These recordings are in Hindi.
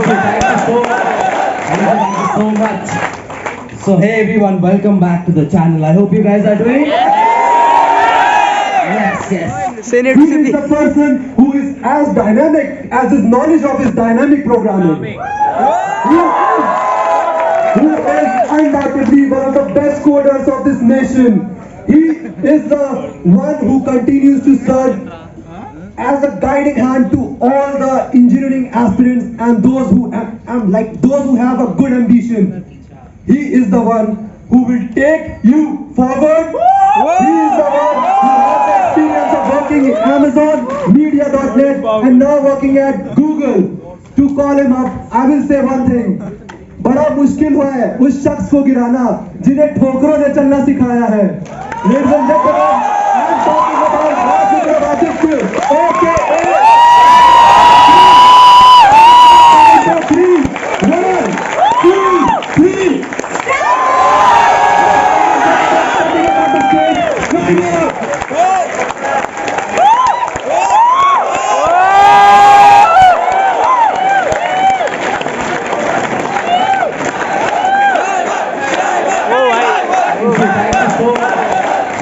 Thank you so much. So hey everyone, welcome back to the channel. I hope you guys are doing. Yes. Who is the person who is as dynamic as his knowledge of his dynamic programming? Who is undoubtedly one of the best coders of this nation. He is the one who continues to serve as a guiding hand to all the engineering aspirants and those who have a good ambition. He is the one who will take you forward. He is the one who has the experience of working in Amazon, Media.net and now working at Google. To call him up, I will say one thing. बड़ा मुश्किल हुआ है उस शख्स को गिराना जिन्हें ठोकरों ने चलना सिखाया है। Ladies and gentlemen, I'm talking about Rajiv Aditya, aka three.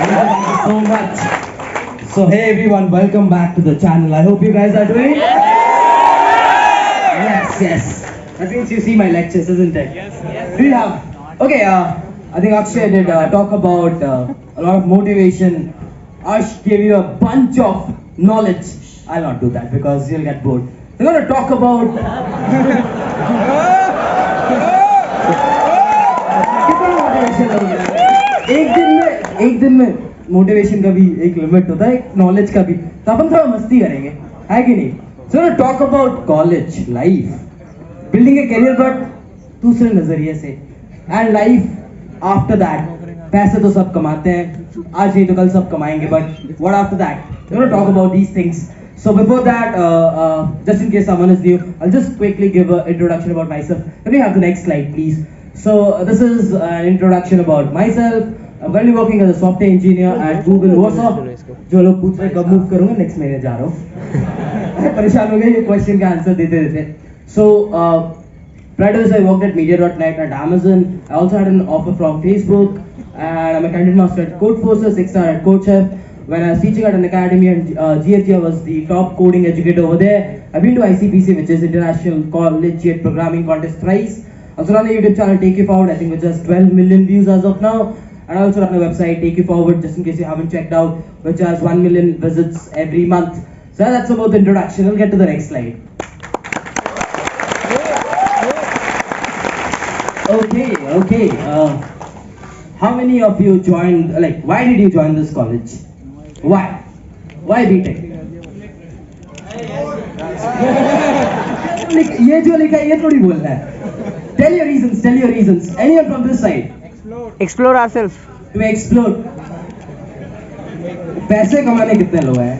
Thank you so much. So hey everyone, welcome back to the channel. I hope you guys are doing. Yes. That means you see my lectures, isn't it? Do you have? Okay. I think Akshay did talk about a lot of motivation. Ash gave you a bunch of knowledge. I'll not do that because you'll get bored. We're going to talk about. एक दिन में मोटिवेशन का भी एक लिमिट होता है, एक नॉलेज का भी, तो अपन थोड़ा मस्ती करेंगे, है कि नहीं? So talk about college life, building a career but दूसरे नजरिए से, एंड लाइफ आफ्टर दैट. पैसे तो सब कमाते हैं, आज नहीं तो कल सब कमाएंगे, but what after that? You know talk about these things. So before that, just in case someone is new, I'll just quickly give an introduction about myself. Can we have the next slide, please? So this is an introduction about myself. I'm currently working as a software engineer at Google Warsaw. जो लोग पूछ रहे कब मूव करूँगा, नेक्स्ट महीने जा रहा हूँ. परेशान हो गए ये क्वेश्चन का आंसर देते देते. So prior to this, I worked at Media.net and Amazon. I also had an offer from Facebook, and I'm a content master at Codeforces, 6-star at CodeChef. When I was teaching at an academy, and GFG, I was the top coding educator over there. I've been to ICPC, which is International Collegiate Programming Contest thrice. I also run a YouTube channel, Take You Forward, I think which has 12 million views as of now. And I also run a website, Take You Forward, just in case you haven't checked out, which has 1 million visits every month. So that's about the introduction. We'll get to the next slide. Okay. How many of you joined, why did you join this college? Why BTech? ये जो लिखा है ये थोड़ी बोल रहा है. Tell your reasons. Anyone from this side? Explore ourselves. To explore. पैसे कमाने कितने लोग हैं?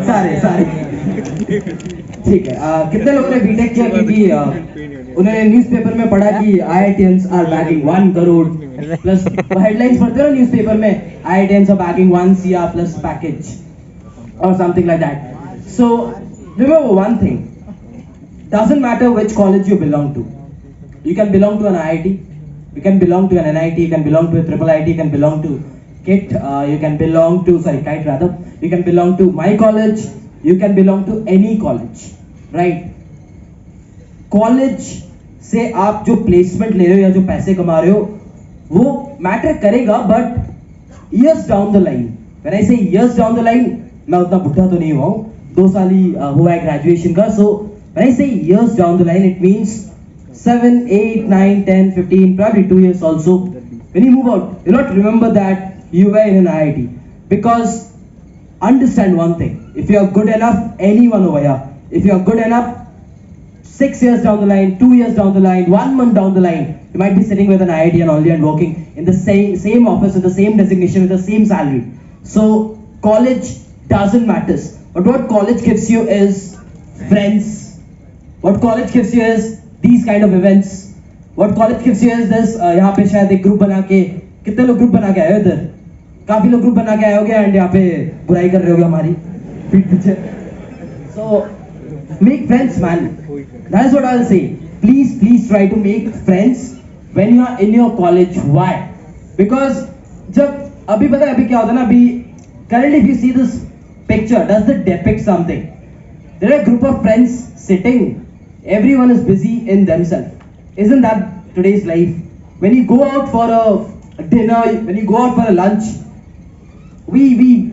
सारे. ठीक है. कितने लोगों ने बीटेक किया क्योंकि उन्होंने न्यूज़पेपर में पढ़ा कि IITians are bagging 1 crore plus headlines पढ़ते हो न्यूज़पेपर में, IITians are bagging 1 CR plus package or something like that. So remember one thing, doesn't matter which college you belong to. You can belong to an IIT, you can belong to an NIT, you can belong to a triple IT, you can belong to KIT, you can belong to KIT rather, you can belong to my college, you can belong to any college, right? College से आप जो प्लेसमेंट ले रहे हो या जो पैसे कमा रहे हो वो मैटर करेगा, but years down the line, when I से ईयर्स डाउन द लाइन, मैं उतना बुढ़ा तो नहीं हुआ हूँ, 2 साल ही हुआ है ग्रेजुएशन का. सो व्हेन आई से years down the line, it means 7, 8, 9, 10, 15, probably 2 years also. When you move out, you not remember that you were in an IIT, because understand one thing, if you are good enough, anyone over here, if you are good enough, 6 years down the line, 2 years down the line, 1 month down the line, you might be sitting with an IIT and only and working in the same office with the same designation with the same salary. So college doesn't matter, but what college gives you is friends. What college gives you is these kind of events. What college gives you is this. यहाँ पे शायद एक ग्रुप बना के, कितने लोग ग्रुप बना के आए हो इधर? काफी लोग ग्रुप बना के आए होगे एंड यहाँ पे बुराई कर रहे होगे हमारी पीठ पीछे. So Make friends, man. That is what I'll say. Please try to make friends when you are in your college. Why? Because जब अभी पता है अभी क्या होता है ना, अभी currently if you see this picture, does it depict something? There are a group of friends sitting. Everyone is busy in themselves. Isn't that today's life? When you go out for a dinner, when you go out for a lunch, we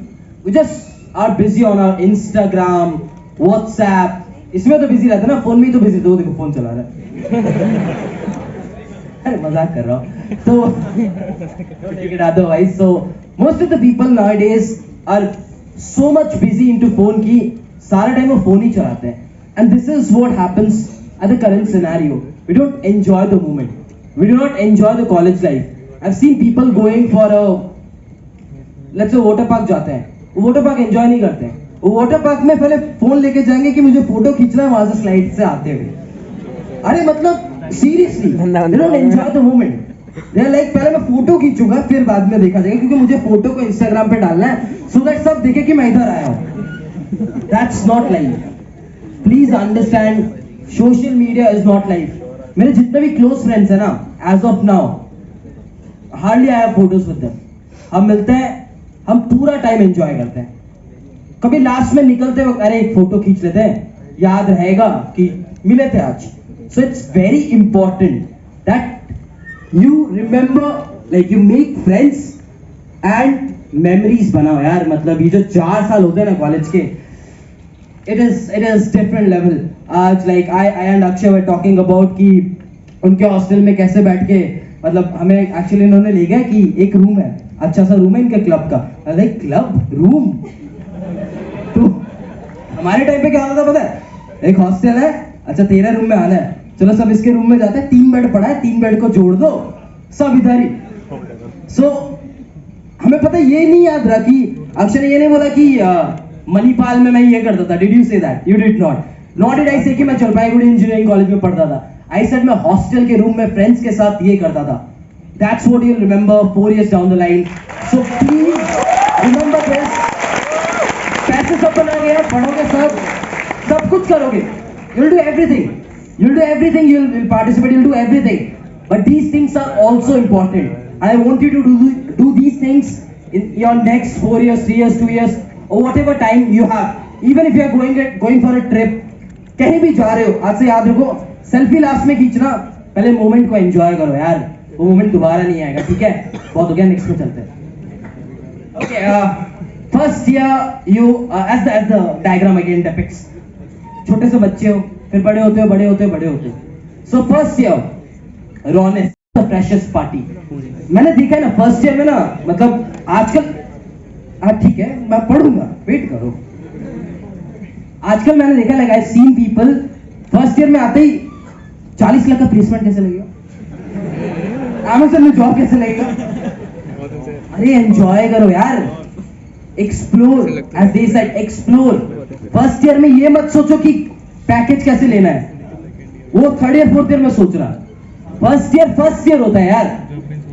just are busy on our Instagram, WhatsApp. इसमें तो बिजी रहता है ना, फोन में ही तो बिजी, तो देखो फोन चला रहा है। अरे मजाक कर रहा हूँ। So don't take it otherwise. So most of the people nowadays are so much busy into phone की सारा टाइम वो फोन ही चलाते हैं। And this is what happens at the current scenario. We don't enjoy the moment. We do not enjoy the college life. I've seen people going for a, let's say water park जाते हैं, वो water park enjoy नहीं करते हैं। वो वाटर पार्क में पहले फोन लेके जाएंगे कि मुझे फोटो खींचना है वहां से स्लाइड से आते हुए। अरे मतलब seriously they don't enjoy the moment. They are like पहले मैं फोटो खींचूंगा फिर बाद में देखा जाएगा, क्योंकि मुझे फोटो को इंस्टाग्राम पे डालना है सो दैट सब देखे कि मैं इधर आया हूं। That's not life. Please understand, social media is not life. मेरे जितने भी क्लोज फ्रेंड्स है ना, as of now hardly I have photos with them. हम मिलते हैं, हम पूरा टाइम एंजॉय करते हैं। कभी लास्ट में निकलते वक्त अरे एक फोटो खींच लेते हैं, याद रहेगा कि मिले थे आज। So it's very important that you remember, like you make friends and memories बनाओ यार। मतलब ये जो 4 साल होते हैं ना कॉलेज के, इट इज डिफरेंट लेवल। आज like I and Akshay were talking about कि उनके हॉस्टल में कैसे बैठ के, मतलब हमें एक्चुअली इन्होंने ले गया कि एक रूम है, अच्छा सा रूम है इनके क्लब का। लाइक क्लब रूम, तो हमारे टाइम पे क्या होता था पता है, एक हॉस्टल है, अच्छा तेरा रूम में आना है, चलो सब इसके रूम में जाते हैं, 3 बेड पड़ा है, 3 बेड को जोड़ दो, सब इधर ही। सो हमें पता ये नहीं याद रहा कि अक्षर ने ये नहीं बोला कि मणिपाल में मैं ये करता था। Did you say that? You did not. Not did I से कि मैं जलपाईगुड़ी इंजीनियरिंग कॉलेज में पढ़ता था। आई सेड मैं हॉस्टल के रूम में फ्रेंड्स के साथ ये करता था। That's what you remember 4 years down the line. So please remember this. पैसे सब बनाओगे, पढ़ोगे, सब कुछ करोगे, you'll do everything, you'll participate, you'll do everything, but these things are also important. I want you to do these things in your next 4 years, 3 years, 2 years, or whatever time you have. Even if you are going for a trip, कहीं भी जा रहे हो, आज से याद रखो सेल्फी लास्ट में खींचना, पहले मोमेंट को एंजॉय करो यार, वो मोमेंट दोबारा नहीं आएगा। ठीक है, बहुत हो गया, नेक्स्ट में चलते हैं। Okay, first year you as the diagram again depicts, छोटे से बच्चे हो, फिर बड़े होते हो, बड़े होते हो, बड़े होते हो। So first year rawness the freshers party. मैंने देखा है ना फर्स्ट ईयर में ना, मतलब आजकल ठीक है मैं पढ़ूंगा, वेट करो। आजकल मैंने देखा, like I seen people first year में आते ही 40 लाख का प्लेसमेंट कैसे लगेगा, अमेज़न में जॉब कैसे लगेगा। अरे एंजॉय करो यार, explore, as they said explore. First year में ये मत सोचो कि पैकेज कैसे लेना है, वो 3rd ईयर 4th ईयर में सोच रहा। फर्स्ट ईयर होता है यार।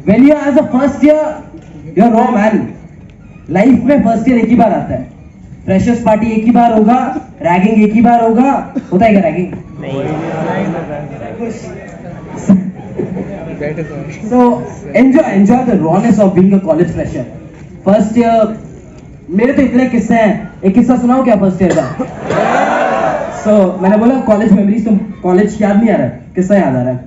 When you are as a first year you are raw man. Life में फर्स्ट ईयर एक ही बार आता है, फ्रेशर्स पार्टी एक ही बार होगा, रैगिंग एक ही बार होगा। होता है क्या ragging? So enjoy the rawness of being a college fresher. First year, मेरे तो इतने किस्से हैं, एक किस्सा सुनाओ क्या फर्स्ट ईयर का? So मैंने बोला कॉलेज मेमोरीज, तो कॉलेज याद नहीं आ रहा है, किस्सा याद आ रहा है।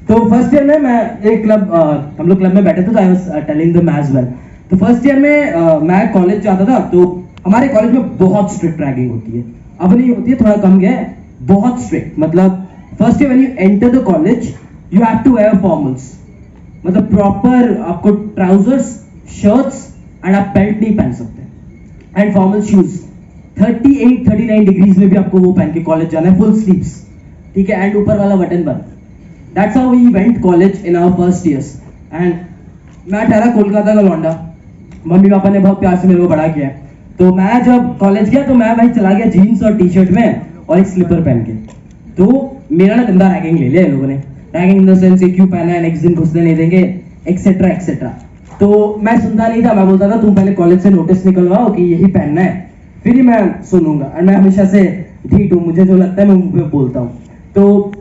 तो फर्स्ट ईयर में मैं एक क्लब, हम लोग क्लब में बैठे थे, तो I was telling them as well. तो फर्स्ट ईयर में मैं कॉलेज जाता था, तो हमारे कॉलेज में बहुत स्ट्रिक्ट रैगिंग होती है। अब नहीं होती है, थोड़ा कम गया है, बहुत स्ट्रिक्ट। मतलब first year when you enter the college you have to wear formals, मतलब प्रॉपर आपको ट्राउजर्स, शर्ट्स एंड आप बेल्ट नहीं पहन सकते, एंड फॉर्मल शूज। 38-39 डिग्रीज में भी आपको वो पहन के कॉलेज जाना है, फुल स्लीव्स, ठीक है, एंड ऊपर वाला बटन बंद। That's how we went college in our first years. And मैं ठहरा कोलकाता का लौंडा, मम्मी पापा ने बहुत प्यार से मेरे को बड़ा किया। तो मैं जब कॉलेज गया तो मैं भाई चला गया जीन्स और टी शर्ट में और एक स्लीपर पहन के। तो मेरा ना गंदा रैगिंग ले लिया लोगों ने, रैगिंग इन द सेंस क्यों पहना है, नेक्स्ट दिन घुसने नहीं देंगे, एक्सेट्रा एक्सेट्रा। तो मैं सुनता नहीं था, मैं बोलता था तुम पहले कॉलेज से नोटिस निकलवाओ कि यही पहनना है। फिर ही मैं सुनूंगा, और मैं हमेशा से ढीठ हूँ, मुझे जो लगता है मैं मुंह पे बोलता हूँ. तो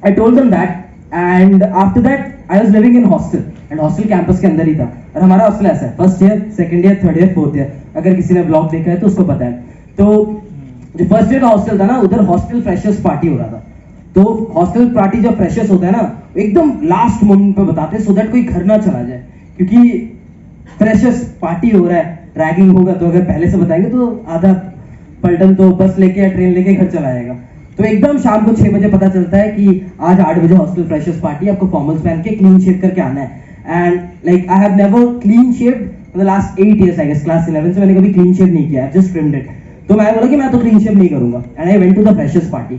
I told them that, and after that I was living in hostel, and hostel campus के अंदर ही था. और हमारा हॉस्टल ऐसा है, first year, second year, third year, fourth year. अगर किसी ने ब्लॉग देखा है तो उसको पता है. तो जो फर्स्ट ईयर का हॉस्टल था ना, उधर हॉस्टल फ्रेशर्स पार्टी हो रहा था. तो हॉस्टल पार्टी जब फ्रेशर्स होता है ना, एकदम लास्ट मोमेंट पे बताते हैं, सो दैट कोई घर ना चला जाए, क्योंकि फ्रेशर्स पार्टी हो रहा है, रैगिंग होगा, तो अगर पहले से बताएंगे तो आधा पलटन तो बस लेके या ट्रेन लेके घर चला जाएगा. तो एकदम शाम को 6 बजे पता चलता है कि आज 8 बजे हॉस्टल फ्रेशर्स पार्टी, आपको फॉर्मल्स पहन के क्लीन शेव करके आना है. And like I have never clean shaved for the last 8 years, I guess class 11 से मैंने कभी क्लीन शेव नहीं किया, जस्ट ट्रिम्ड इट. तो मैं बोला कि मैं तो क्लीन शेव नहीं करूंगा, and I went to the freshers party.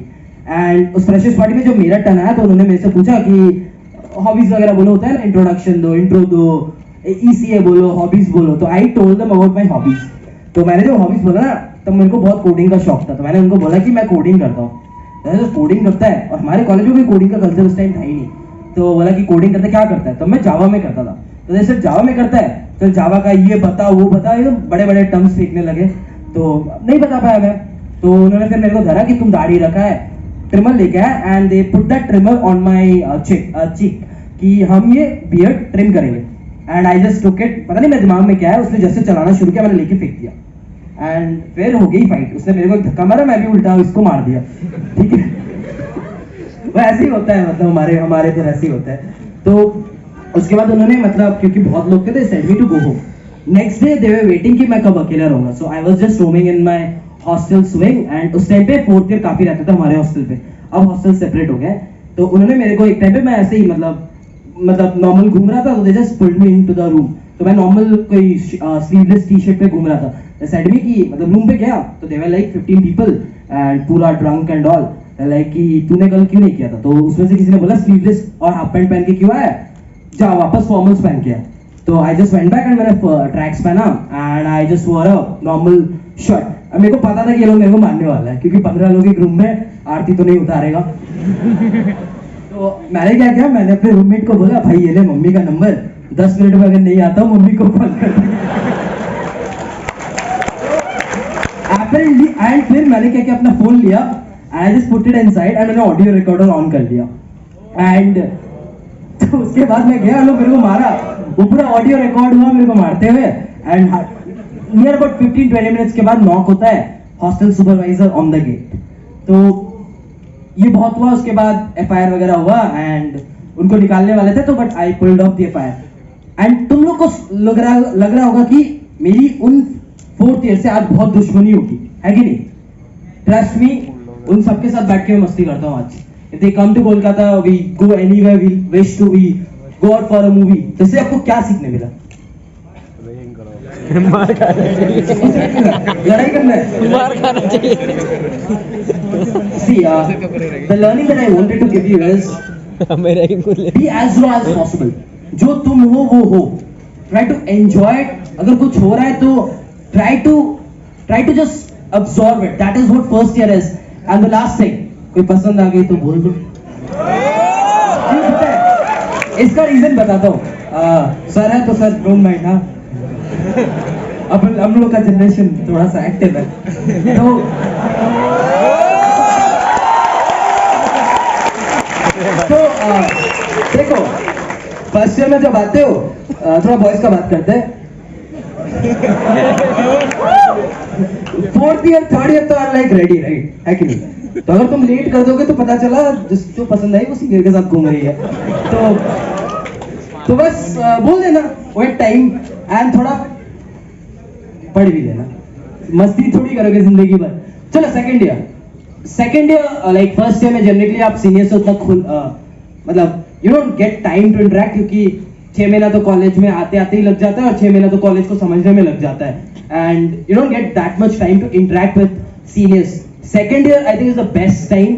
And उस फ्रेशर्स पार्टी में जब मेरा टर्न आया तो उन्होंने मेरे से पूछा कि हॉबीज वगैरह बोलो, होता है ना, इंट्रोडक्शन दो, इंट्रो दो, ECA बोलो, हॉबीज बोलो. तो I told them about my hobbies. तो मैंने जब हॉबीज बोला ना, तब मेरे को बहुत कोडिंग का शौक था. तो मैंने उनको बोला कि मैं कोडिंग करता हूँ. तो कोडिंग करता है, और हमारे कॉलेज में कोई कोडिंग का कल्चर उस टाइम था ही नहीं. तो बोला कि कोडिंग करते क्या करता है, तो मैं जावा में करता था. तो जैसे जावा में करता है, तो जावा का ये बता वो बता, ये बड़े बड़े टर्म्स फेंकने लगे. तो नहीं बता पाया मैं. तो उन्होंने फिर मेरे को धरा कि तुम दाढ़ी रखा है, ट्रिमर लेके आया, and they put that trimmer on my cheek कि हम ये बियर्ड ट्रिम करेंगे. And I just took it, पता नहीं मेरे दिमाग में क्या है, उसने जैसे चलाना शुरू किया, मैंने लेके फेंक दिया. एंड फिर हो गई फाइट. उसने मेरे को एक धक्का मारा, मैं भी उल्टा इसको मार दिया. ठीक है, वो ऐसे ही होता है, मतलब हमारे तो ऐसे ही होता है. तो उसके बाद उन्होंने, मतलब क्योंकि बहुत लोग थे, तो send me to go home. Next day they were waiting कि मैं कब अकेला रहूंगा. So I was just roaming in my hostel swing, and उस टाइम पे फोर्थ ईयर काफी रहते थे हमारे हॉस्टल पे. अब हॉस्टल सेपरेट हो गए. तो उन्होंने मेरे को एक टाइम पे, मैं ऐसे ही मतलब नॉर्मल घूम रहा था, तो they just pulled me into the room. तो मैं नॉर्मल कोई स्लीवलेस टी-शर्ट पे घूम रहा था. सेड मी कि मतलब रूम पे गया, तो दे वर लाइक 15 पीपल एंड पूरा ड्रंक एंड ऑल. लाइक कि तूने कल क्यों नहीं किया था. तो उसमें से किसी ने बोला स्लीवलेस और हाफ पैंट पहन के क्यों आया, जा वापस फॉर्मल्स पहन के. तो I just went back, and मैंने ट्रैक्स पहना, एंड आई जस्ट वोर अ नॉर्मल शर्ट. अब मेरे को पता था कि ये लोग मेरे को मारने वाला है, क्योंकि 15 लोग एक रूम में, आरती तो नहीं उतारेगा. तो मैंने क्या किया, मैंने अपने रूममेट को बोला, भाई ये ले मम्मी का नंबर, 10 मिनट में अगर नहीं आता मम्मी को कॉल कर. Apparently, एंड फिर मैंने क्या किया, अपना फोन लिया, I just put it inside, and मैंने ऑडियो रिकॉर्डर ऑन कर लिया. एंड तो उसके बाद मैं गया, लोग मेरे को मारा, वो पूरा ऑडियो रिकॉर्ड हुआ मेरे को मारते हुए. एंड नियर अबाउट 15-20 मिनट्स के बाद नॉक होता है, hostel supervisor on the gate. तो ये बहुत हुआ. उसके बाद FIR वगैरह हुआ, एंड उनको निकालने वाले थे, तो but I pulled off the FIR. And तुम लोग को लग रहा होगा कि मेरी उन 4th ईयर से आज बहुत दुश्मनी होगी, है कि नहीं. ट्रस्ट मी, उन सबके साथ बैठ के मैं मस्ती करता हूँ आज. If they come to Kolkata, we go anywhere we wish to, we go out for a movie. तो इससे आपको क्या सीखने मिला? लड़ाई करना है, मार खाना चाहिए. See, the learning that I wanted to give you is be as raw as possible. जो तुम हो वो हो. Try to enjoy it. अगर कुछ हो रहा है तो try to just absorb it. That is what first year is. And the last thing, कोई पसंद आ गई तो बोल दो. इसका रीजन बताता हूँ. सर है तो सर डोंट माइंड. हाँ, अब हम लोग का जनरेशन थोड़ा सा एक्टिव है. तो देखो, फर्स्ट ईयर में जब आते हो, थोड़ा बॉयज का बात करते हैं. 4th ईयर 3rd ईयर तो आर लाइक रेडी, राइट, है कि नहीं. तो अगर तुम लेट कर दोगे तो पता चला जो पसंद आई वो सीनियर के साथ घूम रही है. तो बस बोल देना वेट टाइम, एंड थोड़ा पढ़ भी लेना. मस्ती थोड़ी करोगे जिंदगी भर. चलो second year like first year में जनरली आप सीनियर से उतना मतलब you don't get time to interact, क्योंकि 6 महीना तो कॉलेज में आते आते ही लग जाता है, और 6 महीना तो कॉलेज को समझने में लग जाता है. And you don't get that much time to interact with seniors. Second year I think is the best time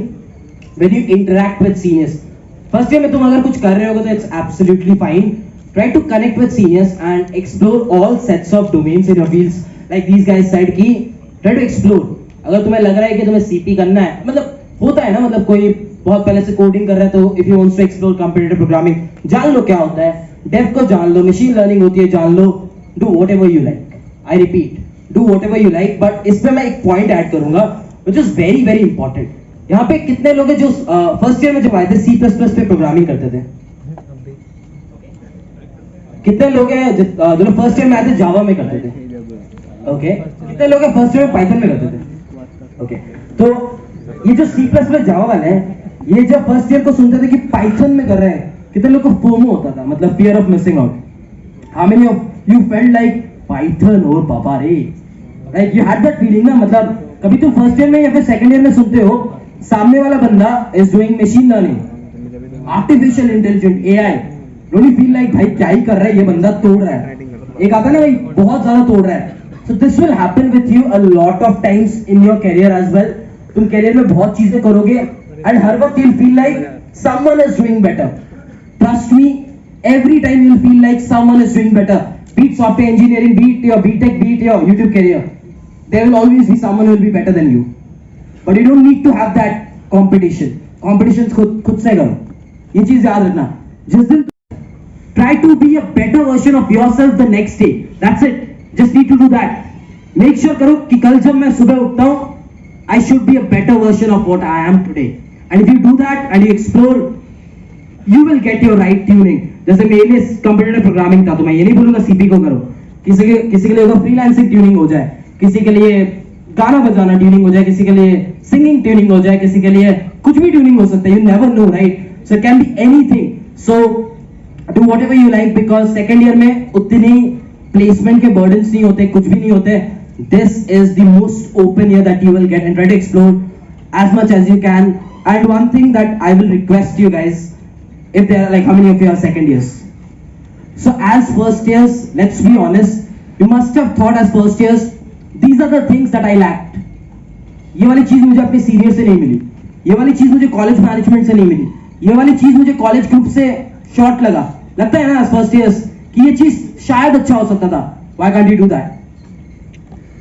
when you interact with seniors. First year में तुम अगर कुछ कर रहे होगे तो it's absolutely fine. Try to connect with seniors and explore all sets of domains in your fields. Like these guys said कि try to explore. अगर तुम्हें लग रहा है कि तुम्हें CP करना है, मतलब होता है ना, मतलब कोई बहुत पहले से कोडिंग कर रहा है, तो if you want to explore competitive programming, जान लो क्या होता है. Dev को जान लो, machine learning होती है जान लो. Do whatever you like. I repeat, do whatever you like, but इस पे मैं एक point add करूँगा, which is very very important. यहाँ पे कितने लोग हैं जो फर्स्ट ईयर में जब आए थे C++ पे प्रोग्रामिंग करते थे? कितने लोग हैं जो फर्स्ट ईयर में आए थे जावा में करते थे? ओके, कितने लोग हैं फर्स्ट ईयर में पाइथन में करते थे? ओके, तो ये जो C++ जावा वाले हैं, ये जब फर्स्ट ईयर को सुनते थे कि पाइथन में कर रहे हैं, कितने लोग को फोमो होता था, मतलब fear of missing out? How many of you felt like Python और बाबा रे, like you had that feeling ना? मतलब कभी तुम फर्स्ट ईयर में या फिर सेकंड ईयर में सुनते हो सामने वाला बंदा is doing machine learning, artificial intelligence, AI, don't you feel like भाई क्या ही कर रहा है ये बंदा, तोड़ रहा है, एक आता है ना भाई बहुत ज्यादा तोड़ रहा है. So this will happen with you a lot of times in your career as well. तुम करियर में बहुत चीजें करोगे एंड हर वक्त you'll feel like someone is doing better. Trust me, every time you'll feel like someone is doing better. Be it software engineering, be it your BTech, be it your YouTube career, there will always be someone who will be better than you. But you don't need to have that competition. Competitions खुद से करो. ये चीज याद रखना. जिस दिन try to be a better version of yourself the next day. That's it. Just need to do that. Make sure करो कि कल जब मैं सुबह उठता हूँ, I should be a better version of what I am today. And if you do that and you explore, you will get your right tuning. जैसे मेरे लिए कंप्यूटर प्रोग्रामिंग था, तो मैं ये नहीं बोलूंगा सीपी को करो. किसी के लिए होगा फ्रीलांसिंग ट्यूनिंग हो जाए, किसी के लिए गाना बजाना ट्यूनिंग हो जाए, किसी के लिए सिंगिंग ट्यूनिंग हो जाए, किसी के लिए कुछ भी ट्यूनिंग हो सकता है. You never know, right? So it can be anything. So do whatever you like, because second year में उतनी प्लेसमेंट के बर्डन्स नहीं होते, कुछ भी नहीं होते. This is the most open year that you will get, and try to explore as much as you can. And one thing that I will request you guys, if there are like, how many of you are second years? So as first years, let's be honest, you must have thought as first years, these are the things that I lacked. ये वाली चीज मुझे अपने सीनियर से नहीं मिली, ये वाली चीज मुझे कॉलेज मैनेजमेंट से नहीं मिली, ये वाली चीज मुझे कॉलेज ग्रुप से शॉर्ट लगता है ना फर्स्ट ईयर्स कि ये चीज शायद अच्छा हो सकता था. Why can't you do that?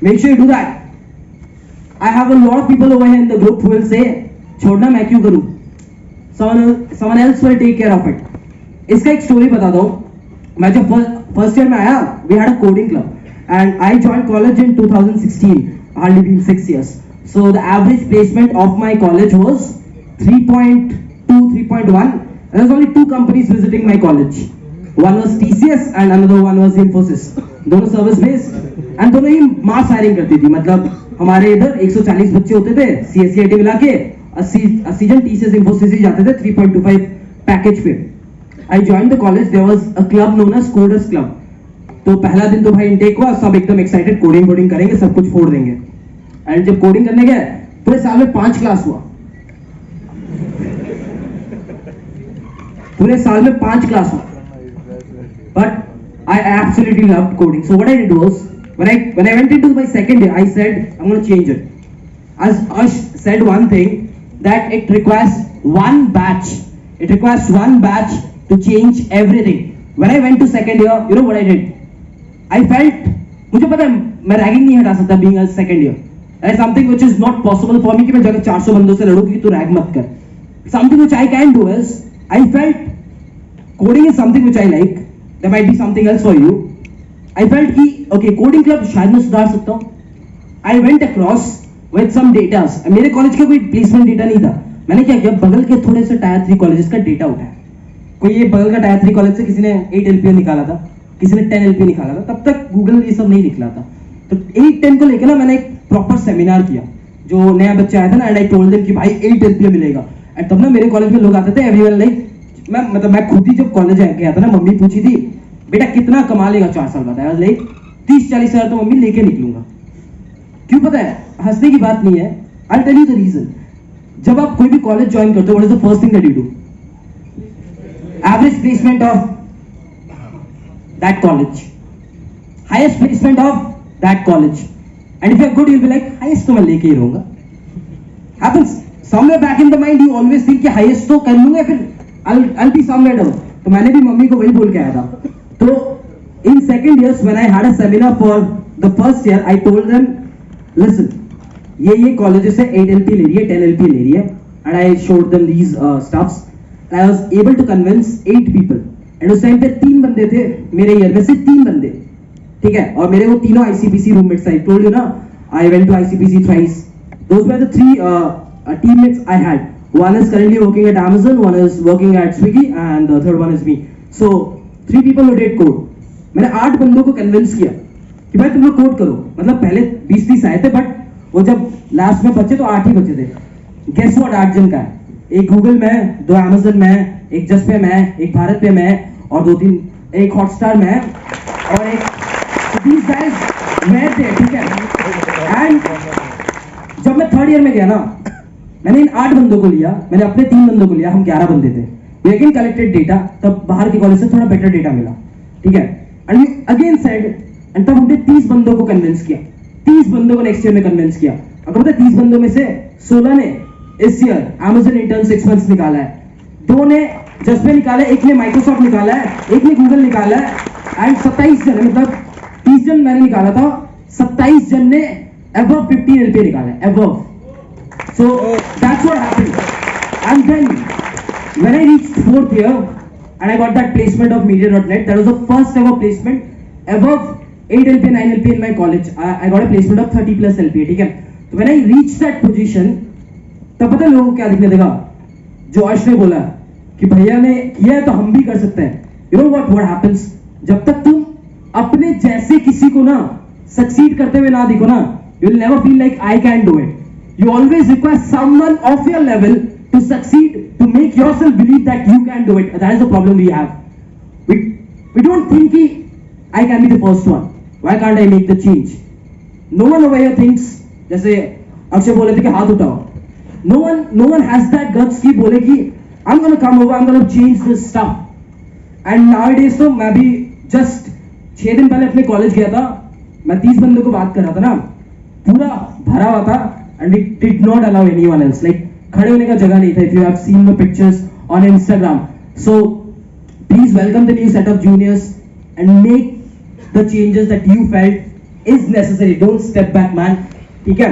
Make sure you do that. I have a lot of people over here in the group who will say, छोड़ना मैं क्यों करूं? Someone else will take care of it. इसका एक स्टोरी बता दो. मैं जब फर्स्ट ईयर में आया, we had a coding club, and I joined college in 2016. Hardly been 6 years. So the average placement of my college was 3.2, 3.1. And there's only 2 companies visiting my college. One was TCS and another one was Infosys. दोनों सर्विस बेस्ड एंड दोनों ही मास हायरिंग करती थी. मतलब हमारे इधर 140 बच्चे होते थे, CSCIT मिला के 80 जन TCS Infosys ही जाते थे 3.25 पैकेज पे. I joined the college. There was a club known as Coders Club. तो पहला दिन तो भाई इनटेक हुआ, सब एकदम एक्साइटेड, कोडिंग करेंगे, सब कुछ फोड़ देंगे. एंड जब कोडिंग करने गए, पूरे साल में 5 क्लास हुआ, पूरे साल में 5 क्लास हुआ. But I absolutely loved coding. So what I did was, when I went into my second year, I said I'm going to change it. As Ash said one thing, that it requires one batch. It requires one batch to change everything. When I went to second year, you know what I did? I felt, मुझे पता है मैं रैगिंग नहीं हटा सकता being a second year. That is something which is not possible for me कि मैं जाकर 400 बंदों से लड़ूं कि तू रैग मत कर. Something which I can do is, I felt coding is something which I like. There might be something else for you. I felt कि okay, coding club शायद मैं सुधार सकता हूँ. I went across with some data. मेरे कॉलेज का कोई प्लेसमेंट डेटा नहीं था. मैंने क्या किया, बगल के थोड़े से टायर 3 कॉलेजेस का डेटा उठाया. कोई ये बगल का टायर 3 कॉलेज से किसी ने 8 LPA निकाला था, किसी ने 10 LPA निकाला था. तब तक गूगल ये सब नहीं निकला था. तो 8-10 को लेकर ना मैंने एक प्रॉपर सेमिनार किया. जो नया बच्चा आया था ना, एंड आई टोल्ड देम कि भाई 8 LPA मिलेगा. एंड तब ना मेरे कॉलेज में लोग आते थे, एवरीवन लाइक, मैं खुद ही जब कॉलेज गया था ना, मम्मी पूछी थी बेटा कितना कमा लेगा 4 साल बाद. आई वाज लाइक 30-40 हजार तो मम्मी लेके निकलूंगा. क्यों पता है, हंसने की बात नहीं है. I tell you the reason. जब आप कोई भी कॉलेज ज्वाइन करते हो, what is the first thing that you do? Average placement of that college, highest placement of that college, and if you are good you will be like highest तो मैं लेके ही रहूंगा. Happens somewhere back in the mind, you always think कि हाईएस्ट तो कर लूंगा, फिर I'll be somewhere down. तो मैंने भी मम्मी को वही बोल के आया था. तो in second years when I had a seminar for the first year, I told them, listen, ये colleges से 8 LP ले रही है, 10 LP ले रही है, and I showed them these stuffs. I was able to convince 8 people. And उस टाइम पे 3 बंदे थे मेरे ईयर में से, 3 बंदे. ठीक है, और मेरे वो तीनों ICPC roommates I told you ना, I went to ICPC thrice. Those were the three teammates I had. One is currently working at Amazon, one is working at Swiggy, and the third one is me. So 3 people who did code. मैंने 8 बंदों को कन्विंस किया कि भाई तुम लोग कोड करो. मतलब पहले 20-30 आए थे, बट वो जब लास्ट में बचे तो 8 ही बचे थे. गेस व्हाट 8 जन का है. एक गूगल में, 2 Amazon में, एक जस्ट पे में, एक भारत पे में, और 2-3 एक हॉटस्टार में, और एक these guys were there, ठीक है. एंड जब मैं 3rd ईयर में गया ना, मैंने इन 8 बंदों को लिया, मैंने अपने 3 बंदों को लिया, हम 11 बंदे थे. We again collected data, तब बाहर के कॉलेज से थोड़ा बेटर डेटा मिला, ठीक है. And we again said, and तब हमने 30 बंदों को कन्विंस किया, 30 बंदों को नेक्स्ट ईयर में कन्विंस किया. अगर पता है 30 बंदों में से 16 ने इस ईयर Amazon इंटर्न 6 मंथ्स निकाला है, 2 ने जस्ट पे निकाला है, एक ने माइक्रोसॉफ्ट निकाला है, एक ने गूगल निकाला है, एंड 27 जन, मतलब 30 जन मैंने निकाला था, 27 जन ने above 15 LPA निकाला है, above. So that's what happened. And then when I reached 4th year and I got that placement of Media.net, that was the first ever placement above 8 LPA, 9 LPA in my college. I got a placement of 30 plus LPA, ठीक है. So when I reached that position, तब पता है लोगों को क्या दिखने देगा? जॉश ने बोला कि भैया ने किया है तो हम भी कर सकते हैं. You know what happens? जब तक तुम अपने जैसे किसी को ना सक्सीड करते हुए ना दिखो ना, you will never feel like I can do it. You always require someone of your level to succeed, to make yourself believe that you can do it. That is the problem we have. We don't think I can be the first one. Why can't I make the change? No one over here thinks, जैसे अक्षय बोले थे कि हाथ उठाओ. No one has that guts कि बोले कि I'm gonna come over, I'm gonna change this stuff. And nowadays तो मैं भी just 6 दिन पहले अपने कॉलेज गया था, मैं 30 बंदों को बात कर रहा था ना, पूरा भरा हुआ था. And it did not allow anyone else. Like खड़े होने का जगह नहीं था. If you have seen the pictures on Instagram, so please welcome the new set of juniors and make the changes that you felt is necessary. Don't step back, man. ठीक है.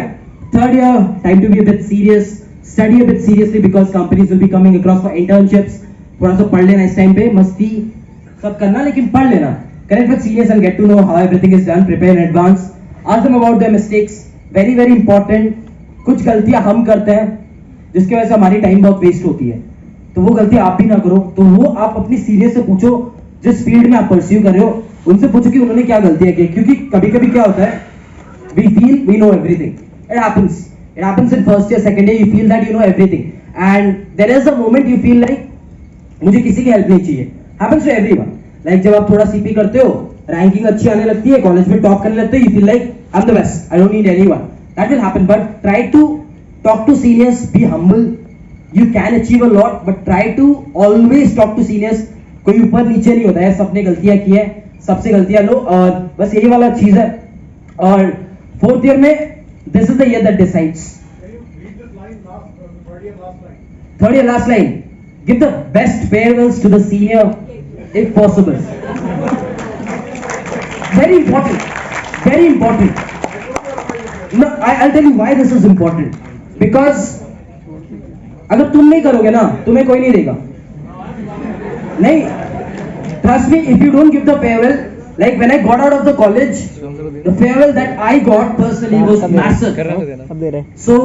3rd year, time to be a bit serious. Study a bit seriously because companies will be coming across for internships. थोड़ा सा पढ़ लेना इस टाइम पे, मस्ती सब करना, लेकिन पढ़ लेना. Connect with seniors and get to know how everything is done. Prepare in advance. Ask them about their mistakes. Very very important. कुछ गलतियां हम करते हैं जिसकी वजह से हमारी टाइम बहुत वेस्ट होती है, तो वो गलतियां आप भी ना करो. तो वो आप अपनी सीनियर से पूछो, जिस फील्ड में आप परस्यू कर रहे हो उनसे पूछो कि उन्होंने क्या गलतियां की. क्योंकि कभी कभी क्या होता है, we feel we know everything. It happens in first year, second year, you feel that you know everything, and there is a moment you feel like मुझे किसी की हेल्प नहीं चाहिए. Happens to everyone. Like जब आप थोड़ा CP करते हो, रैंकिंग अच्छी आने लगती है, कॉलेज में टॉप करने लगते हो, you feel like I'm the best, I don't need anyone. That will happen, but try to talk to seniors, be humble. You can achieve a lot, but try to always talk to seniors. कोई ऊपर नीचे नहीं होता है, सबने गलतियां की है, सबसे गलतियां लो, और बस यही वाला चीज है. और 4th year में this is the year that decides. Third year last line. Give the best farewells to the senior if possible. Very important. Very important. No, I'll tell you why this is important. Because अगर तुम नहीं करोगे ना, तुम्हें कोई नहीं देगा. नहीं, trust me, if you don't give the farewell, like when I got out of the college, the farewell that I got personally was massive. So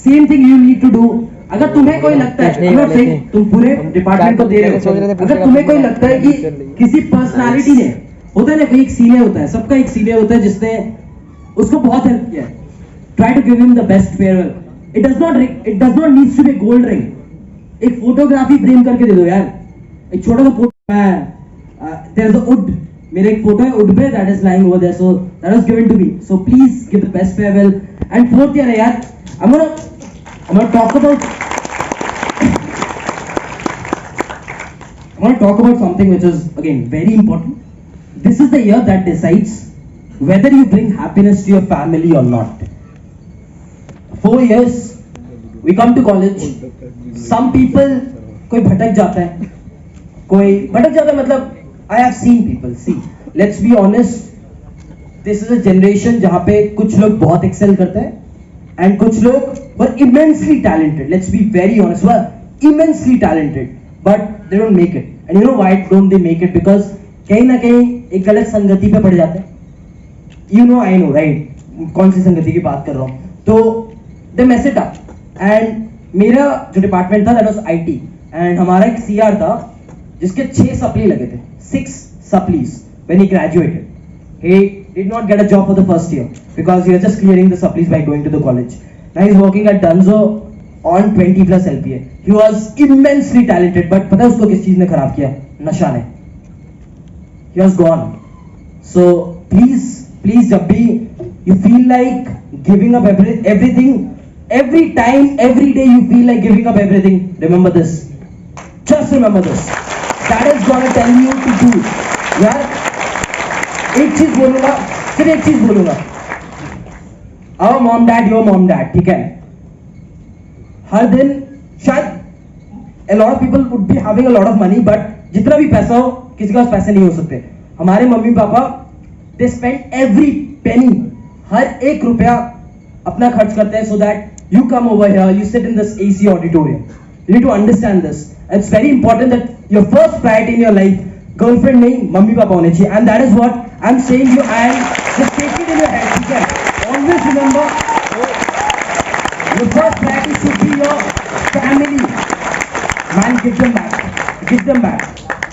same thing you need to do. अगर तुम्हें कोई लगता है, I'm not saying तुम पूरे डिपार्टमेंट को दे रहे हो, अगर तुम्हें कोई लगता है कि किसी पर्सनालिटी ने, होता है ना, कोई एक सीनियर होता है, सबका एक सीनियर होता है जिसने उसको बहुत हेल्प किया है, try to give him the best farewell. It does not need to be a gold ring. एक फोटोग्राफी फ्रेम करके दे दो यार, एक छोटा सा फोटो है, there is a wood, मेरे एक फोटो है वुड पे, that is lying over there, so that was given to me. So please give the best farewell. And 4th year है यार, I'm gonna talk about something which is again very important. This is the year that decides whether you bring happiness to your family or not. 4 years, we come to college. Some people, कोई भटक जाता है, मतलब I have seen people. See, let's be honest. This is a generation जहाँ पे कुछ लोग बहुत excel करते हैं, and कुछ लोग were immensely talented. Let's be very honest, were immensely talented, but they don't make it. And you know why don't they make it? Because कहीं ना कहीं एक गलत संगति पे पड़ जाते हैं. You know I know right, कौन सी संगति की बात कर रहा हूँ. तो दे मेस इट अप. एंड मेरा जो डिपार्टमेंट था दैट वाज आईटी, एंड हमारा एक सीआर था जिसके 6 सप्ली लगे थे, 6 supplies when he graduated. He did not get a job for the first year because he was just clearing the supplies by going to the college. Now he's working at Dunzo on 20 plus LPA. He was immensely talented, but पता है उसको किस चीज ने खराब किया? नशा ने. He was gone. So please जब भी you feel like giving up everything, every time, every day you feel like giving up everything, remember this. Just remember this. That is gonna tell you to do. यार एक चीज बोलूंगा, सिर्फ एक चीज बोलूंगा. Our mom dad, your mom dad, ठीक है. हर दिन शायद a lot of people would be having a lot of money, but जितना भी पैसा हो किसी के पास पैसे नहीं हो सकते. हमारे mummy papa they spend every penny, हर एक रुपया अपना खर्च करते हैं so that you come over here, you sit in this AC auditorium. You need to understand this. It's very important that your first priority in your life girlfriend नहीं मम्मी पापा होने चाहिए. And that is what I am saying you, and just take it in your head. ठीक है, always remember your first priority should be your family. Man give them back.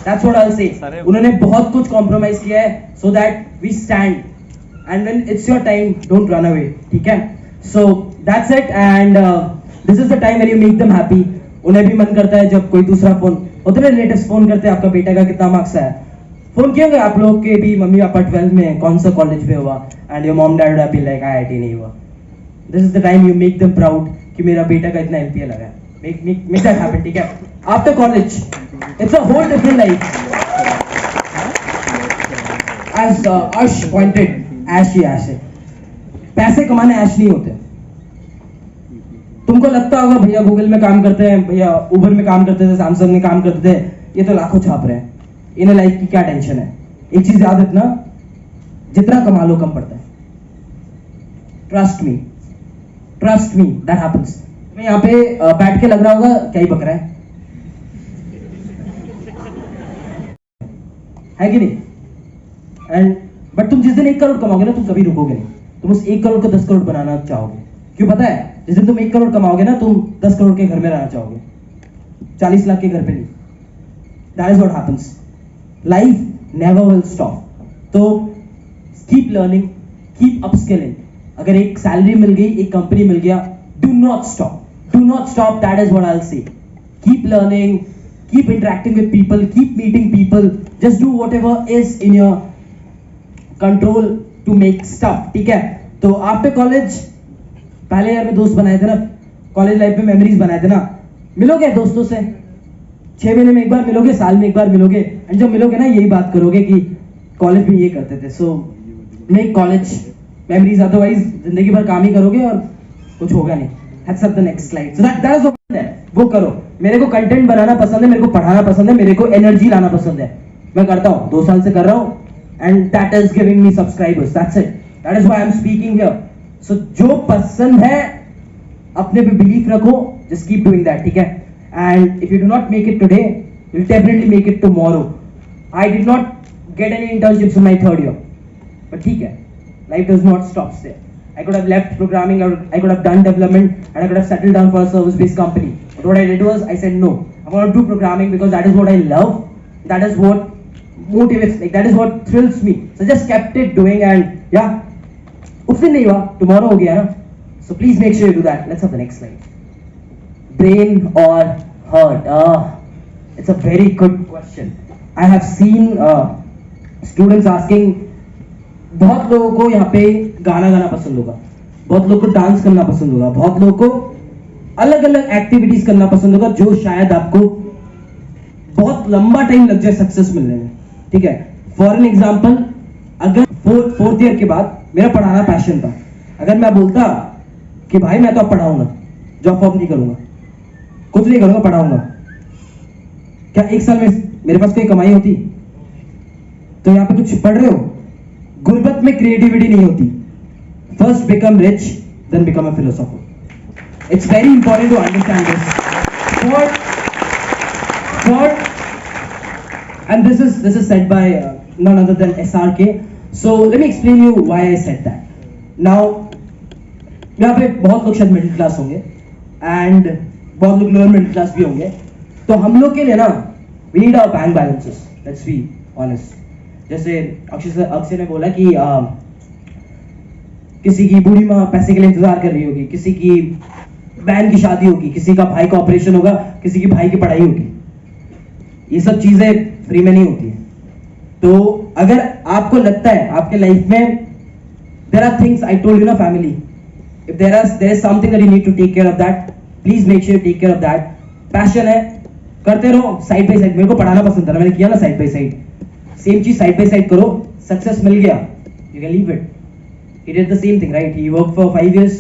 That's what I will say. उन्होंने बहुत कुछ कॉम्प्रोमाइज किया है so that we stand, and when it's your time don't run away. ठीक है, so that's it. And this is the time when you make them happy. उन्हें भी मन करता है जब कोई दूसरा फोन, उतने रिलेटिव्स फोन करते हैं आपका बेटा का कितना मार्क्स है. फोन किए होंगे आप लोग के भी मम्मी पापा 12th में कौन सा कॉलेज में हुआ, and your mom dad would be like IIT नहीं हुआ. This is the time you make them proud कि मेरा बेटा का इतना एलपीए लगा है. Make that happen. ठीक है, after college it's a whole different life. As Arsh pointed, ऐश ही ऐश है. पैसे कमाने ऐश नहीं होते. तुमको लगता होगा भैया गूगल में काम करते हैं, भैया उबर में काम करते थे, सैमसंग में काम करते थे, ये तो लाखों छाप रहे हैं, इन्हें लाइफ की क्या टेंशन है. एक चीज याद रखना, जितना कमा लो कम पड़ता है. Trust me that happens. मैं यहाँ पे बैठ के लग रहा होगा क्या ही बक रहा है कि नहीं. एंड बट तुम जिस दिन 1 करोड़ कमाओगे ना, तुम कभी रुकोगे नहीं. तुम उस 1 करोड़ को 10 करोड़ बनाना चाहोगे. क्यों पता है? जिस दिन तुम 1 करोड़ कमाओगे ना, तुम 10 करोड़ के घर में रहना चाहोगे, 40 लाख के घर पे नहीं. That is what happens. Life never will stop. तो कीप लर्निंग, कीप अपस्किलिंग. अगर एक सैलरी मिल गई, एक कंपनी मिल गया, do not stop. That is what I will say. Keep learning, keep interacting with people, keep meeting people. Just do whatever is in your control to make stuff. ठीक है, तो आफ्टर कॉलेज पहले यार में दोस्त बनाए थे ना, कॉलेज लाइफ में मेमोरीज बनाए थे ना. मिलोगे दोस्तों से 6 महीने में एक बार मिलोगे, साल में एक बार मिलोगे, एंड जब मिलोगे ना यही बात करोगे कि कॉलेज में ये करते थे. So make college memories, otherwise जिंदगी भर काम ही करोगे और कुछ होगा नहीं. That's up the next slide. So that is what है. वो करो. मेरे को कंटेंट बनाना पसंद है, मेरे को पढ़ाना पसंद है, मेरे को एनर्जी लाना पसंद है. मैं करता हूँ, 2 साल से कर रहा हूँ, and that is giving me subscribers. That's it. That is why I am speaking here. So जो पसंद है अपने पे बिलीफ रखो, जस्ट कीप डूइंग दैट. ठीक है, and if you do not make it today, you will definitely make it tomorrow. I did not get any internships in my 3rd year, but ठीक है, life does not stop there. I could have left programming, I could have done development, and I could have settled down for a service-based company. But what I did was, I said no. I want to do programming because that is what I love. That is what motivates, like that is what thrills me. So just kept it doing, and yeah, उस दिन नहीं हुआ, tomorrow हो गया ना. So please make sure you do that. Let's have the next slide. Brain or heart? It's a very good question. I have seen students asking. बहुत लोगों को यहाँ पे गाना गाना पसंद होगा, बहुत लोगों को डांस करना पसंद होगा, बहुत लोगों को अलग अलग एक्टिविटीज करना पसंद होगा जो शायद आपको बहुत लंबा टाइम लग जाए सक्सेस मिलने में. ठीक है, फॉर एन एग्जाम्पल, अगर 4th ईयर के बाद मेरा पढ़ाना पैशन था, अगर मैं बोलता कि भाई मैं तो अब पढ़ाऊंगा, जॉब फॉब नहीं करूंगा, कुछ नहीं करूंगा, पढ़ाऊंगा, क्या 1 साल में मेरे पास कोई कमाई होती? तो यहाँ पे कुछ पढ़ रहे हो. गुर्बत में क्रिएटिविटी नहीं होती. First become rich, then become a philosopher. It's very important to understand this. And this is said by none other than SRK. So let me explain you why I said that. Now, यहाँ पे बहुत लोग शायद मिडिल क्लास होंगे एंड बहुत लोग लोअर मिडिल क्लास भी होंगे. तो हम लोग के लिए ना we need our bank balances. Let's be honest. जैसे अक्षय ने बोला कि किसी की बूढ़ी माँ पैसे के लिए इंतजार कर रही होगी, किसी की बहन की शादी होगी, किसी का भाई का ऑपरेशन होगा, किसी की भाई की पढ़ाई होगी. ये सब चीजें फ्री में नहीं होती है. तो अगर आपको लगता है आपके लाइफ में there are things I told you ना family, if there is something that you need to take care of that, please make sure you take care of that. Passion है करते रहो साइड बाय साइड. मेरे को पढ़ाना पसंद था, मैंने किया ना साइड बाय साइड. सेम चीज साइड बाय साइड करो, सक्सेस मिल गया, you can leave it. He did the same thing, right? He worked for 5 years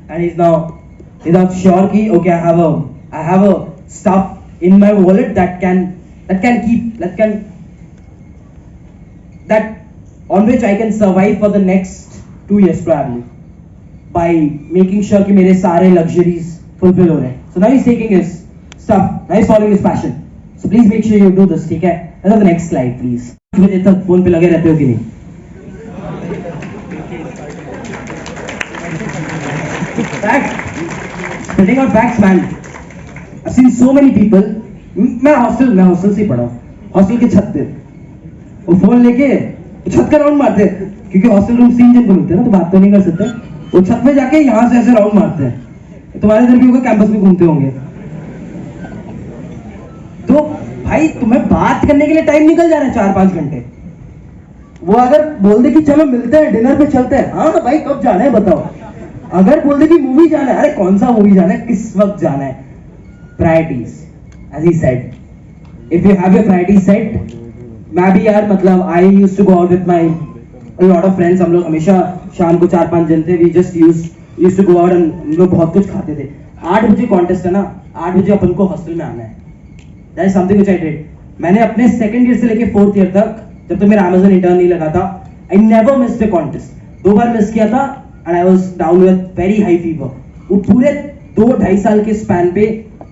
and he's now sure कि okay I have a stuff in my wallet that on which I can survive for the next 2 years probably by making sure कि मेरे सारे luxuries fulfill हो रहे हैं. So now he's taking his stuff, now he's following his passion. So please make sure you do this, ठीक है? Let's have the next slide please. बजे तक फोन पे लगे रहते हो कि नहीं? Facts. Spitting out facts, man. I've seen so many people. मैं हॉस्टल से पढ़ा हूँ. हॉस्टल के छत पे वो फोन लेके छत का राउंड मारते हैं क्योंकि हॉस्टल रूम 3 जन को मिलते हैं ना, तो बात तो नहीं कर सकते. वो छत पे जाके यहाँ से ऐसे राउंड मारते हैं. तुम्हारे इधर भी होगा, कैंपस में घूमते होंगे. तो भाई तुम्हें बात करने के लिए टाइम निकल जा रहा है 4-5 घंटे. वो अगर बोल दे कि चलो मिलते हैं डिनर पे चलते हैं, हाँ भाई कब जाना है बताओ. अगर बोल दे कि मूवी जाना है, अरे कौन सा मूवी जाना है, किस वक्त जाना है. Priorities as he said. If you have your priorities set, मैं भी यार मतलब I used to go out with my a lot of friends. हम लोग हमेशा शाम को 4-5 जन थे. We just used to go out and हम लोग बहुत कुछ खाते थे. 8 बजे कॉन्टेस्ट है ना, 8 बजे अपन को हॉस्टल में आना है. That is something which I did. मैंने अपने सेकंड ईयर से लेके 4th ईयर तक, जब तक मेरा Amazon इंटर्न नहीं लगा था, I never missed a contest. 2 bar miss किया था and I was down with very high fever. वो पूरे 2-2.5 साल के स्पैन पे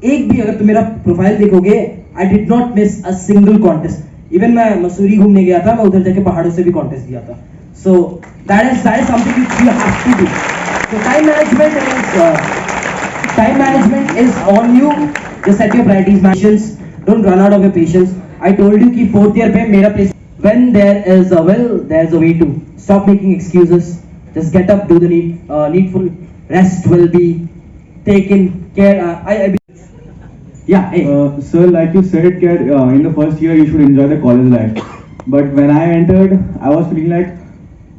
एक भी, अगर तुम मेरा प्रोफाइल देखोगे, I did not miss a single contest. Even मैं मसूरी घूमने गया था, मैं उधर जाके पहाड़ों से भी कॉन्टेस्ट दिया था. So that is something which you have to do. So time management is on you. Just set your priorities, patience. Don't run out of your patience. I told you कि 4th year पे मेरा place. When there is a will, there is a way to. Stop making excuses. Just get up, do the needful. Rest will be taken care. Yeah, hey. Sir, like you said, in the first year you should enjoy the college life. But when I entered, I was feeling like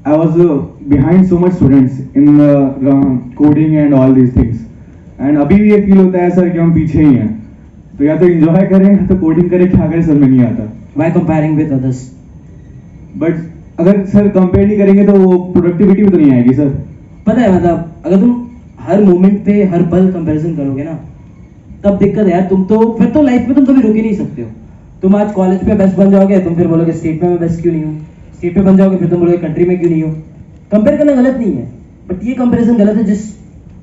I was behind so much students in coding and all these things. And अभी भी ये फील होता है सर कि हम पीछे ही हैं. तो या तो enjoy करें या तो coding करें, क्या करें समझ में नहीं आता. Why comparing with others? But अगर सर कंपेयर नहीं करेंगे तो वो प्रोडक्टिविटी भी तो नहीं आएगी सर. पता है मतलब अगर तुम हर मोमेंट पे हर पल कंपैरिजन करोगे ना, तब दिक्कत है यार. तुम तो फिर तो लाइफ में तुम कभी रुक ही नहीं सकते हो. तुम आज कॉलेज पे बेस्ट बन जाओगे, तुम फिर बोलोगे स्टेट में मैं बेस्ट क्यों नहीं हूँ. स्टेट पे बन जाओगे, फिर तुम बोलोगे कंट्री में क्यों नहीं हो. कंपेयर करना गलत नहीं है, बट ये कंपैरिजन गलत है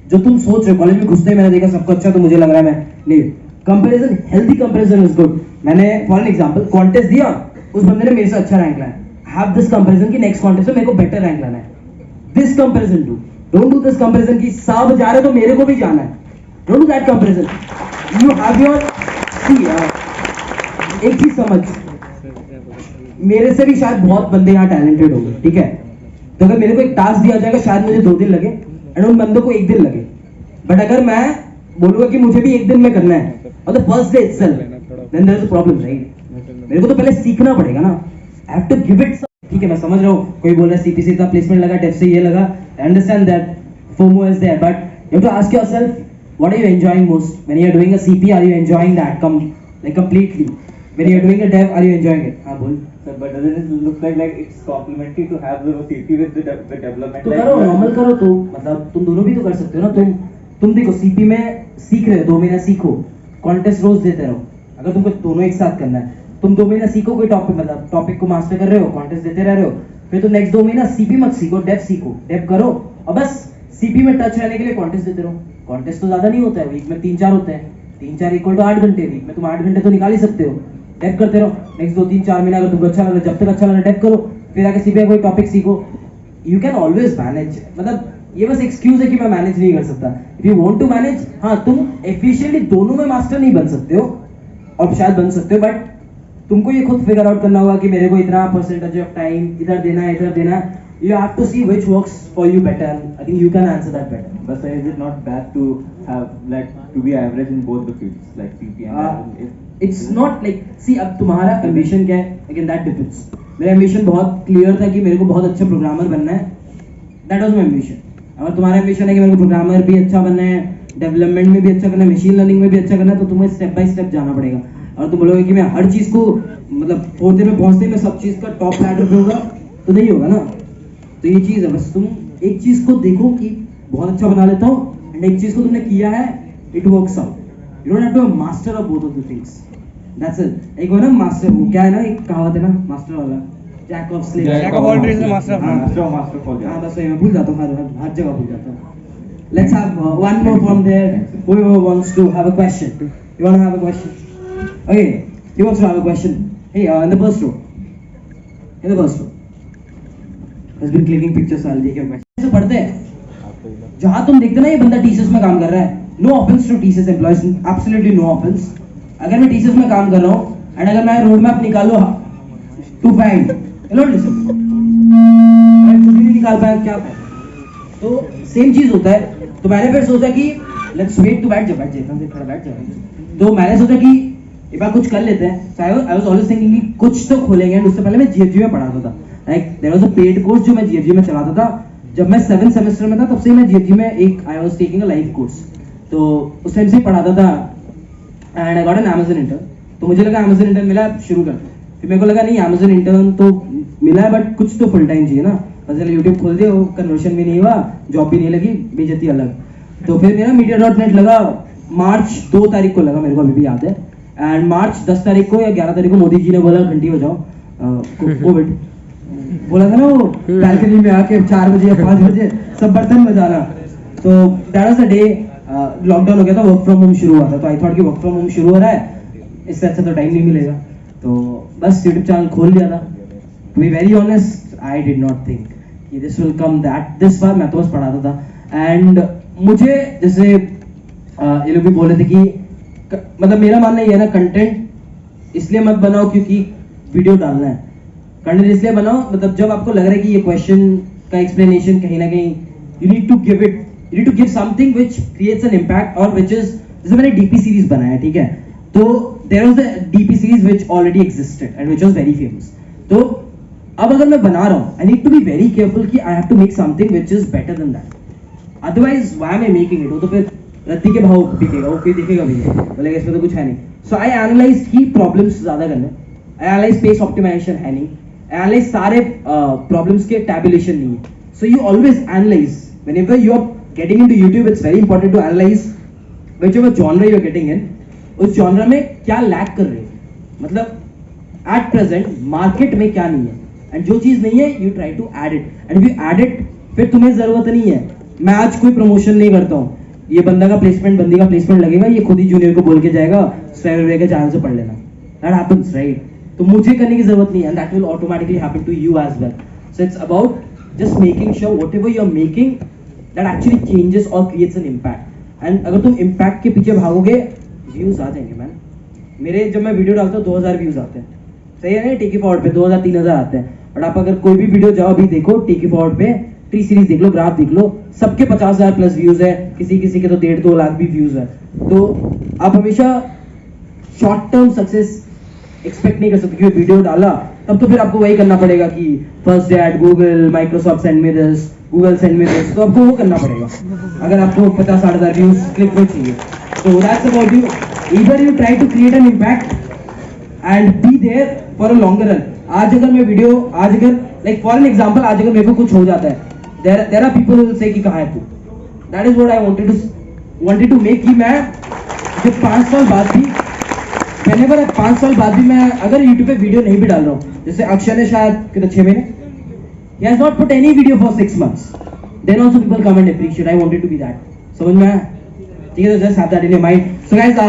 जो तुम सोच रहे हो. कॉलेज में घुसते ही मैंने देखा सबको अच्छा, तो मुझे लग रहा है मैं नहीं. Comparison, healthy comparison is good. मैंने फॉर एन एग्जांपल कॉन्टेस्ट दिया, उस बंदे ने मेरे से अच्छा रैंक लाया. हैव दिस कंपैरिजन कि नेक्स्ट कॉन्टेस्ट में मेरे को बेटर रैंक लाना है. This comparison do. Don't do this comparison कि सब जा रहे तो मेरे को भी जाना है. Don't do that comparison. You have your एक चीज समझ, मेरे से भी शायद बहुत बंदे यहाँ टैलेंटेड होंगे, ठीक है. तो अगर मेरे को एक टास्क दिया जाएगा, शायद मुझे 2 दिन लगे एंड उन बंदों को 1 दिन लगे. बट अगर मैं बोलूंगा कि मुझे भी 1 दिन में करना है और the first day itself, then there is a problem, right. मेरे को तो पहले सीखना पड़ेगा ना. I have to give it. ठीक है, मैं समझ रहा हूँ कोई बोल रहा है सीपीसी का प्लेसमेंट लगा, टेस्ट से ये लगा. I understand that FOMO is there, but you have to ask yourself what are you enjoying most when you are doing a CP. Are you enjoying that completely? When you are doing a dev, are you enjoying it? हाँ बोल. Sir, but doesn't it look like it's complementary to have the CP with the development? तो करो, नॉर्मल करो. तो मतलब तुम दोनों भी तो कर सकते हो ना. तुम देखो CP में सीख रहे हो, 2 महीना सीखो, कॉन्टेस्ट रोज देते रहो. अगर तुमको दोनों एक साथ करना है, तुम 2 महीना सीखो कोई टॉपिक, मतलब टॉपिक को मास्टर कर रहे हो, कॉन्टेस्ट देते रह रहे हो, फिर तुम नेक्स्ट 2 महीना CP मत सीखो, डेव सीखो. डेव करो और बस CP में टच रहने के लिए कॉन्टेस्ट देते रहो. कॉन्टेस्ट तो ज्यादा नहीं होता है, वीक में 3-4 होते हैं. 3-4 इक्वल टू 8 घंटे. वीक में तुम 8 घंटे तो निकाल ही सकते हो. डेव करते रहो. नेक्स्ट 2-3-4 महीना अगर तुमको अच्छा लगा, जब तक अच्छा लगा डेव करो, फिर आके सीपीआई कोई टॉपिक सीखो. You can always manage. मतलब ये बस एक्सक्यूज है कि मैं मैनेज नहीं कर सकता. If you want to manage, हाँ तुम एफिशिएंटली दोनों में मास्टर नहीं बन सकते हो और शायद बन सकते हो, बट तुमको ये खुद फिगर आउट करना होगा कि मेरे को इतना परसेंटेज ऑफ टाइम इधर देना है इधर देना है. You have to see which works for you better. I think you can answer that better. But sir, is it not bad to have like to be average in both the fields like CP and It's not like, see अब तुम्हारा ambition क्या है? Again that depends. मेरा ambition बहुत clear था कि मेरे को बहुत अच्छा प्रोग्रामर बनना है. That was my ambition. अगर तुम्हारा ambition है कि मेरे को प्रोग्रामर भी अच्छा बनना है, डेवलपमेंट में भी अच्छा करना है, मशीन लर्निंग में भी अच्छा करना है, तो तुम्हें स्टेप बाय स्टेप जाना पड़ेगा. और तुम बोलोगे कि मैं हर चीज़ को मतलब फोर्थ ईयर में पहुंचते ही मैं सब चीज़ का टॉप लैडर पे होगा, तो नहीं होगा ना. तो ये चीज़ है, बस तुम एक चीज़ को देखो कि बहुत अच्छा बना लेता हूँ, एंड एक चीज़ को तुमने किया है, it works out. You don't have to be master of both of the things. That's it. एक हो ना मास्टर, वो क्या है ना, एक कहावत है ना मास्टर वाला, jack of slaves, Jack of all trades, master of none. master for हाँ बस वही मैं भूल जाता हूँ, हर जगह भूल जाता हूँ. Let's have one more from there. Whoever wants to have a question. You want to have a question? Okay, he wants to have a question. Hey, in the first row. In the first row. Has been clicking pictures. I'll take your question. से पढ़ते हैं. जहाँ तुम देखते ना ये बंदा टीसीएस में काम कर रहा है. No offense to TCS employees. Absolutely no offense. अगर मैं टीसीएस में काम कर रहा हूँ and अगर मैं रोड मैप निकालूँ to find, you don't listen. मैं खुद ही नहीं निकाल पाया, क्या करें? तो सेम चीज होता है. तो मैंने फिर सोचा कि लेट्स वेट टू बैठ जा खड़ा बैठ जा. तो मैंने सोचा कि एक बार कुछ कर लेते हैं. So I was always thinking कि कुछ तो खोलेंगे. एंड उससे पहले मैं जीएफजी में पढ़ाता था. Like there was a paid course जो मैं जीएफजी में चलाता था. जब मैं 7th सेमेस्टर में था तब से मैं जीएफजी में एक I was taking a live course. तो उस टाइम से पढ़ाता था and I got an Amazon intern. तो मुझे लगा अमेज़न इंटर्न मिला, शुरू करते हैं. फिर मेरे को लगा नहीं, अमेज़न इंटर्न तो मिला है बट कुछ तो फुल टाइम चाहिए ना. चलो यूट्यूब खोल दिया, वो कन्वर्शन भी नहीं हुआ, जॉब भी नहीं लगी, बेइज्जती अलग. तो फिर मेरा media.net लगा. मार्च 2 तारीख को लगा, मेरे को अभी भी याद है. एंड मार्च 10 तारीख को या 11 तारीख को मोदी जी ने बोला घंटी बजाओ, कोविड बोला था ना, वो बैल्कनी में आके 4 बजे या 5 बजे सब बर्तन बजाना. तो that was the day lockdown हो गया था, वर्क फ्रॉम होम शुरू हुआ था. तो आई थॉट कि वर्क फ्रॉम होम शुरू हो रहा है, इससे अच्छा तो टाइम नहीं मिलेगा. तो बस यूट्यूब चैनल खोल लिया था. To be very honest, I did not think कि this will come that this far. मैं तो बस पढ़ाता था. एंड मुझे जैसे ये लोग भी बोल रहे थे कि मतलब मेरा मानना ये है ना, कंटेंट इसलिए मत बनाओ क्योंकि वीडियो डालना है. कंटेंट इसलिए बनाओ मतलब जब आपको लग रहा है कि ये क्वेश्चन का एक्सप्लेनेशन कहीं ना कहीं you need to give something which creates an impact और व्हिच इज, जैसे मैंने डीपी सीरीज बनाया है, ठीक है. तो there was the DP series which already existed and which was very famous. तो अब अगर मैं बना रहा हूँ, I need to be very careful कि I have to make something which is better than that. Otherwise why am I making it. वो तो फिर रत्ती के भाव दिखेगा, वो कोई दिखेगा भी नहीं, बोलेगा इसमें तो कुछ है नहीं. सो आई एनालाइज की प्रॉब्लम्स ज्यादा करने, आई एनालाइज स्पेस ऑप्टिमाइजेशन है नहीं, एनालाइज सारे प्रॉब्लम्स के टैबुलेशन नहीं है. So you always analyse whenever you are getting into YouTube. It's very important to analyse whichever genre you are getting in, उस जॉनर में क्या लैक कर रहे हैं, मतलब एट प्रेजेंट मार्केट में क्या नहीं है, एंड जो चीज नहीं है you try to add it. And if you add it, फिर तुम्हें जरूरत नहीं है. मैं आज कोई प्रमोशन नहीं करता हूँ, ये बंदी का प्लेसमेंट लगेगा, ये खुद ही जूनियर को बोल के जाएगा स्वयं के चैनल से पढ़ लेना. That happens right. तो मुझे करने की जरूरत नहीं है, and that will automatically happen to you as well. So it's about just making sure whatever you are making that actually changes और क्रिएट्स एन इम्पैक्ट. एंड अगर तुम इम्पैक्ट के पीछे भागोगे, व्यूज आ जाएंगे. मैन मेरे जब मैं वीडियो डालता हूँ 2000 व्यूज आते हैं, सही है ना. टेकी फॉरवर्ड पे 2000-3000 आते हैं. बट आप अगर कोई भी वीडियो जाओ अभी देखो टेकी फॉरवर्ड पे, टी सीरीज देख लो, ग्राफ देख लो, सबके 50,000 प्लस व्यूज है, किसी के तो 1.5-2 लाख भी व्यूज है. तो आप हमेशा शॉर्ट टर्म सक्सेस एक्सपेक्ट नहीं कर सकते. क्योंकि वीडियो डाला तब तो फिर आपको वही करना पड़ेगा कि first day at Google, Microsoft send me this, Google send me this. तो आपको वो करना पड़ेगा अगर आपको 50-60 हज़ार व्यूज क्लिक पर चाहिए. तो that's about you. Either you try to create an impact and be there for a longer run. आज अगर लाइक फॉर एन एग्जांपल, आज अगर मेरे को कुछ हो जाता है, there are people will say कि कहां है तू. That is what I wanted to make. कि मैं जब 5 साल बाद भी, व्हेनेवर 5 साल बाद भी मैं अगर YouTube पे वीडियो नहीं भी डाल रहा हूँ, जैसे अक्षय ने शायद कितने 6 महीने, he has not put any video for 6 months, then also people come and appreciate. I wanted to be that. समझ में आया? ठीक है, तो just have that in your mind. So guys,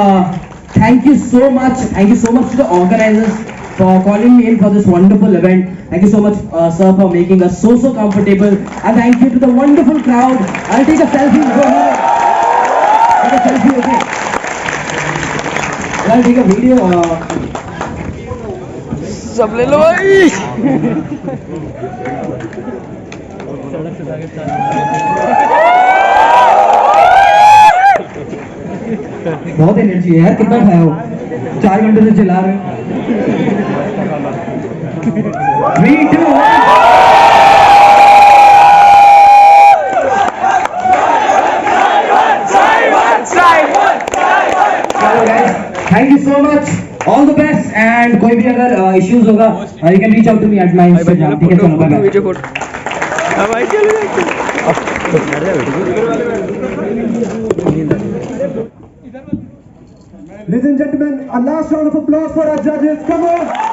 thank you so much to the organizers for calling me in for this wonderful event. Thank you so much, sir, for making us so comfortable. And thank you to the wonderful crowd. I'll take a selfie. Go ahead. Take a selfie, okay? I'll take a video. सब ले लो भाई। बहुत एनर्जी है यार, कितना खाया हो? 4 घंटे से चिल्ला रहे हो। 3, 2, 1। Thank you so much. All the best. And कोई भी अगर issues होगा, you can reach out to me at my Instagram. ठीक है, चलो बाय बाय। वीडियो फोटो भाई चलो Ladies and gentlemen, a last round of applause for our judges. Come on.